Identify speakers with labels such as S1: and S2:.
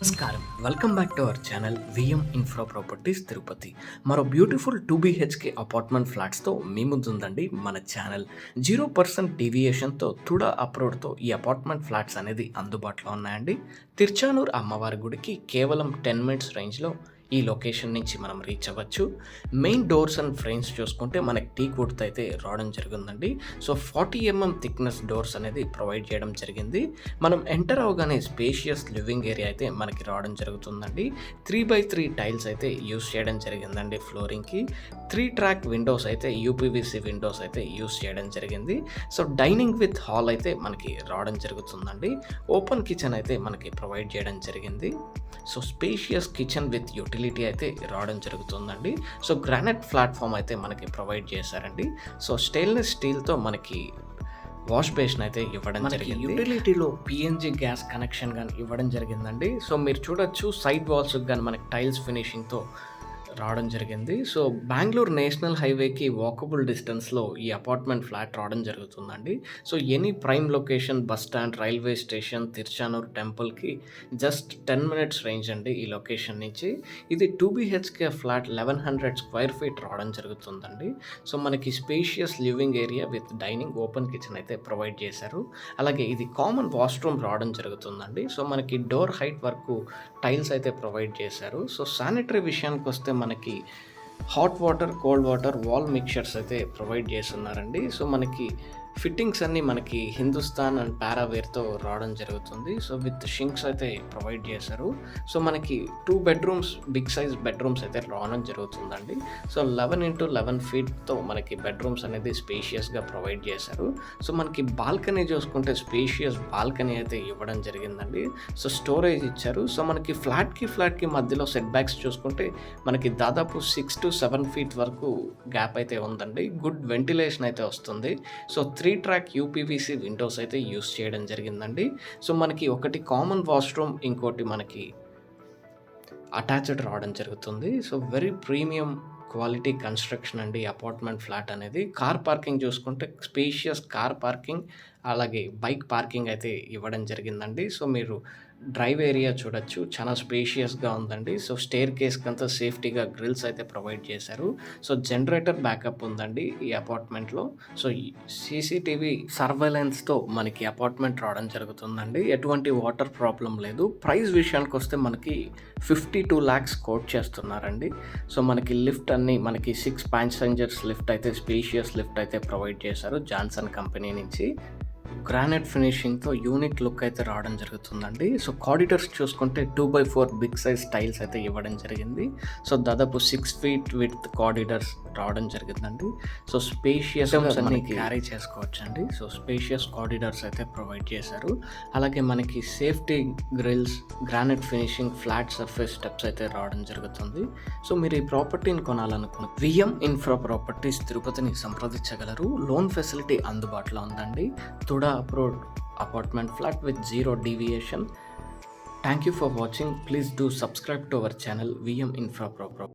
S1: నమస్కారం. Welcome back to our channel VM infra properties Tirupati. మరో beautiful 2 BHK apartment ఫ్లాట్స్తో మీ ముందుందండి మన ఛానల్. 0% డీవియేషన్తో తుడా అప్రోడ్తో ఈ అపార్ట్మెంట్ ఫ్లాట్స్ అనేది అందుబాటులో ఉన్నాయండి. తిరుచానూర్ అమ్మవారి గుడికి కేవలం 10 మినిట్స్ రేంజ్లో ఈ లొకేషన్ నుంచి మనం రీచ్ అవ్వచ్చు. మెయిన్ డోర్స్ అండ్ ఫ్రేమ్స్ చూసుకుంటే మనకి టీక్ వుడ్తో అయితే రావడం జరిగిందండి. సో 40 mm థిక్నెస్ డోర్స్ అనేది ప్రొవైడ్ చేయడం జరిగింది. మనం ఎంటర్ అవగానే స్పేషియస్ లివింగ్ ఏరియా అయితే మనకి రావడం జరుగుతుందండి. 3x3 టైల్స్ అయితే యూస్ చేయడం జరిగిందండి ఫ్లోరింగ్కి. 3 ట్రాక్ విండోస్ అయితే యూపీవీసీ విండోస్ అయితే యూస్ చేయడం జరిగింది. సో డైనింగ్ విత్ హాల్ అయితే మనకి రావడం జరుగుతుందండి. ఓపెన్ కిచెన్ అయితే మనకి ప్రొవైడ్ చేయడం జరిగింది. So spacious kitchen with utility అయితే రావడం జరుగుతుందండి. సో గ్రానైట్ ప్లాట్ఫామ్ అయితే మనకి ప్రొవైడ్ చేశారండి. సో స్టెయిన్లెస్ స్టీల్తో మనకి వాష్ బేసిన్ అయితే ఇవ్వడం జరిగింది. యూటిలిటీలో పిఎన్జి గ్యాస్ కనెక్షన్ కానీ ఇవ్వడం జరిగిందండి. సో మీరు చూడొచ్చు సైడ్ వాల్స్కి కానీ మనకి టైల్స్ ఫినిషింగ్తో రావడం జరిగింది. సో బెంగళూరు నేషనల్ హైవేకి వాకబుల్ డిస్టెన్స్లో ఈ అపార్ట్మెంట్ ఫ్లాట్ రావడం జరుగుతుందండి. So any prime location, bus stand, railway station, Tiruchanur టెంపుల్కి జస్ట్ 10 మినిట్స్ రేంజ్ అండి ఈ లొకేషన్ నుంచి. ఇది 2 బీహెచ్కే ఫ్లాట్ 1100 స్క్వేర్ ఫీట్ రావడం జరుగుతుందండి. సో మనకి spacious living area with dining, open kitchen అయితే ప్రొవైడ్ చేశారు. అలాగే ఇది కామన్ వాష్రూమ్ రావడం జరుగుతుందండి. సో మనకి డోర్ హైట్ వరకు టైల్స్ అయితే ప్రొవైడ్ చేశారు. సో శానిటరీ విషయానికి వస్తే మనకి hot water, cold water, wall mixtures అయితే ప్రొవైడ్ చేస్తున్నారండి. సో మనకి ఫిట్టింగ్స్ అన్నీ మనకి హిందుస్థాన్ అండ్ పారావేర్తో రావడం జరుగుతుంది. సో విత్ షింక్స్ అయితే ప్రొవైడ్ చేశారు. సో మనకి 2 బెడ్రూమ్స్, బిగ్ సైజ్ బెడ్రూమ్స్ అయితే రావడం జరుగుతుందండి. సో 11x11 ఫీట్తో మనకి బెడ్రూమ్స్ అనేది స్పేషియస్గా ప్రొవైడ్ చేశారు. సో మనకి బాల్కనీ చూసుకుంటే స్పేషియస్ బాల్కనీ అయితే ఇవ్వడం జరిగిందండి. సో స్టోరేజ్ ఇచ్చారు. సో మనకి ఫ్లాట్కి మధ్యలో సెట్ బ్యాక్స్ చూసుకుంటే మనకి దాదాపు 6 to 7 ఫీట్ వరకు గ్యాప్ అయితే ఉందండి. గుడ్ వెంటిలేషన్ అయితే వస్తుంది. సో 3 ట్రాక్ యూపీవీసీ విండోస్ అయితే యూస్ చేయడం జరిగిందండి. సో మనకి ఒకటి కామన్ వాష్రూమ్, ఇంకోటి మనకి అటాచ్డ్ రావడం జరుగుతుంది. So very premium quality construction అండి అపార్ట్మెంట్ ఫ్లాట్ అనేది. కార్ పార్కింగ్ చూసుకుంటే స్పేషియస్ కార్ పార్కింగ్, అలాగే బైక్ పార్కింగ్ అయితే ఇవ్వడం జరిగిందండి. సో మీరు డ్రైవ్ ఏరియా చూడొచ్చు, చాలా స్పేషియస్గా ఉందండి. సో స్టేర్ కేస్కి అంతా సేఫ్టీగా గ్రిల్స్ అయితే ప్రొవైడ్ చేశారు. సో జనరేటర్ బ్యాకప్ ఉందండి ఈ అపార్ట్మెంట్లో. సో సీసీటీవీ సర్వేలెన్స్తో మనకి అపార్ట్మెంట్ రావడం జరుగుతుందండి. ఎటువంటి వాటర్ ప్రాబ్లం లేదు. ప్రైస్ విషయానికి వస్తే మనకి 52 lakhs కోట్ చేస్తున్నారండి. సో మనకి లిఫ్ట్ అన్ని మనకి 6 ప్యాసింజర్స్ లిఫ్ట్ అయితే, స్పేషియస్ లిఫ్ట్ అయితే ప్రొవైడ్ చేశారు జాన్సన్ కంపెనీ నుంచి. గ్రానైట్ ఫినిషింగ్తో యూనిక్ లుక్ అయితే రావడం జరుగుతుందండి. సో కారిడార్స్ చూసుకుంటే 2x4 బిగ్ సైజ్ టైల్స్ అయితే ఇవ్వడం జరిగింది. సో దాదాపు 6 feet విత్ కారిడార్స్ రావడం జరిగిందండి. సో స్పేషియస్ అన్ని క్యారీ చేసుకోవచ్చండి. సో స్పేషియస్ కారిడార్స్ అయితే ప్రొవైడ్ చేశారు. అలాగే మనకి safety grills, granite finishing, flat surface steps అయితే రావడం జరుగుతుంది. సో మీరు ఈ ప్రాపర్టీని కొనాలనుకున్న విఎం ఇన్ఫ్రా ప్రాపర్టీస్ తిరుపతిని సంప్రదించగలరు. లోన్ ఫెసిలిటీ అందుబాటులో ఉందండి. TUDA approved apartment flat with 0 deviation. Thank you for watching. Please do subscribe to our channel VM Infra Pro.